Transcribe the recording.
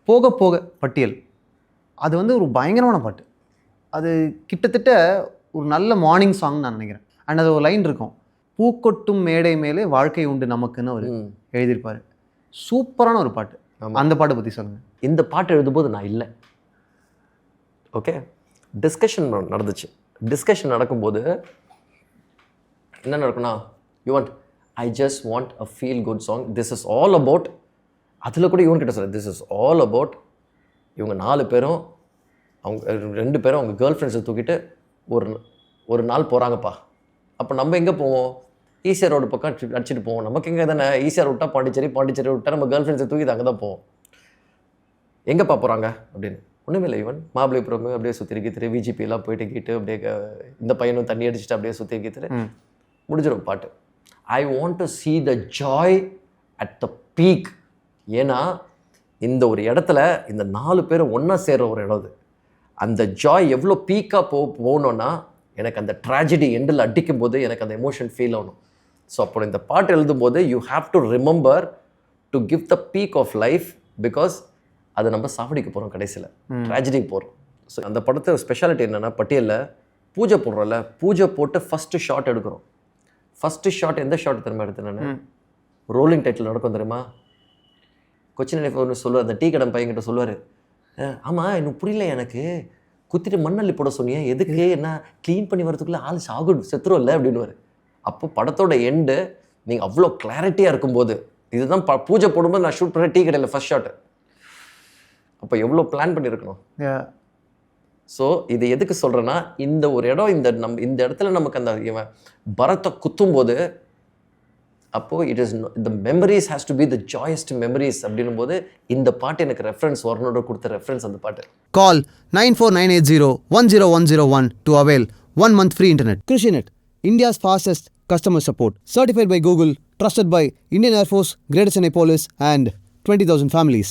போக போக பட்டியல் அது வந்து ஒரு பயங்கரமான பாட்டு. அது கிட்டத்தட்ட ஒரு நல்ல மார்னிங் சாங் நான் நினைக்கிறேன். அண்ட் அது ஒரு லைன் இருக்கும், பூக்கொட்டும் மேடை மேலே வாழ்க்கை உண்டு நமக்குன்னு ஒரு எழுதியிருப்பாரு. சூப்பரான ஒரு பாட்டு. அந்த பாட்டை பற்றி சொல்லுங்கள். இந்த பாட்டு எழுதும்போது நான் இல்லை, ஓகே, டிஸ்கஷன் நடந்துச்சு. டிஸ்கஷன் நடக்கும்போது என்ன நடக்கும்னா, I just want a feel good song, this is all about, அதில் கூட இவன் கிட்ட சொல்ல, திஸ் இஸ் ஆல் அபவுட் இவங்க 4 பேரும் அவங்க 2 பேரும் அவங்க கேர்ள் ஃப்ரெண்ட்ஸை தூக்கிட்டு ஒரு நாள் போகிறாங்கப்பா. அப்போ நம்ம எங்கே போவோம்? ஈசிஆர் ரோடு பக்கம் அடிச்சுட்டு போவோம். நமக்கு எங்கே தானே, ஈசிஆர் விட்டா பாண்டிச்சேரி, பாண்டிச்சேரி விட்டா நம்ம கேர்ள் ஃப்ரெண்ட்ஸை தூக்கிட்டு அங்கே தான் போவோம். எங்கேப்பா போகிறாங்க அப்படின்னு ஒன்றுமே இல்லை, ஈவன் மகாபலிபுரம் அப்படியே சுற்றி கீத்துரு, விஜிபி எல்லாம் போயிட்டு கீட்டு அப்படியே இந்த பையனும் தண்ணி அடிச்சுட்டு அப்படியே சுற்றி கீத்துரு முடிஞ்சிடும் பாட்டு. I want to see the joy at the peak. ஏன்னா இந்த ஒரு இடத்துல இந்த 4 பேரும் ஒன்றா சேர்ற ஒரு இடம் அது. அந்த ஜாய் எவ்வளோ பீக்காக போகணுன்னா எனக்கு அந்த ட்ராஜடி எண்டில் அடிக்கும் போது எனக்கு அந்த எமோஷன் ஃபீல் ஆகணும். ஸோ அப்போ இந்த பாட்டு எழுதும்போது you have to remember to give the peak of life, because அதை நம்ம சாவடிக்க போகிறோம், கடைசியில் ட்ராஜடிக்கு போகிறோம். ஸோ அந்த படத்தை ஸ்பெஷாலிட்டி என்னென்னா, பட்டியலில் பூஜை போடுறோம்ல, பூஜை போட்டு ஃபஸ்ட்டு ஷாட் எடுக்கிறோம். ஃபஸ்ட்டு ஷாட் எந்த ஷாட் தெரியுமா எடுத்தேன் நான்? ரோலிங் டைட்டில் நடக்கும் தெரியுமா? கொச்சின் ஒன்று சொல்லுவார், அந்த டீ கடை பையன்கிட்ட சொல்லுவார், ஆமாம் இன்னும் புரியல எனக்கு, குத்திட்டு மண்ணள்ளி போட சொன்னியே எதுக்கு, என்ன க்ளீன் பண்ணி வரதுக்குள்ளே ஆள் செத்துரும் இல்லை அப்படின்னுவார். அப்போ படத்தோட எண்டு நீங்கள் அவ்வளோ கிளாரிட்டியாக இருக்கும்போது, இதுதான் பூஜை போடும்போது நான் ஷூட் பண்ண டீ கடையில் ஃபஸ்ட் ஷாட்டு. அப்போ எவ்வளோ பிளான் பண்ணியிருக்கணும். ஸோ இது எதுக்கு சொல்கிறேன்னா, இந்த ஒரு இடம், இந்த இடத்துல நமக்கு அந்த இவன் பரத்தை குத்தும்போது, அப்போது it is the memories has to be the joyest memories அப்படின்னும் போது இந்த பாட்டு எனக்கு ரெஃபரன்ஸ் வரனோட கொடுத்த ரெஃபரன்ஸ் அந்த பாட்டு. கால் 9498010101 to avail 1 month free internet. Krishinet, India's fastest customer support. Certified by Google, trusted by Indian Air Force, Greater Chennai Police and 20,000 families.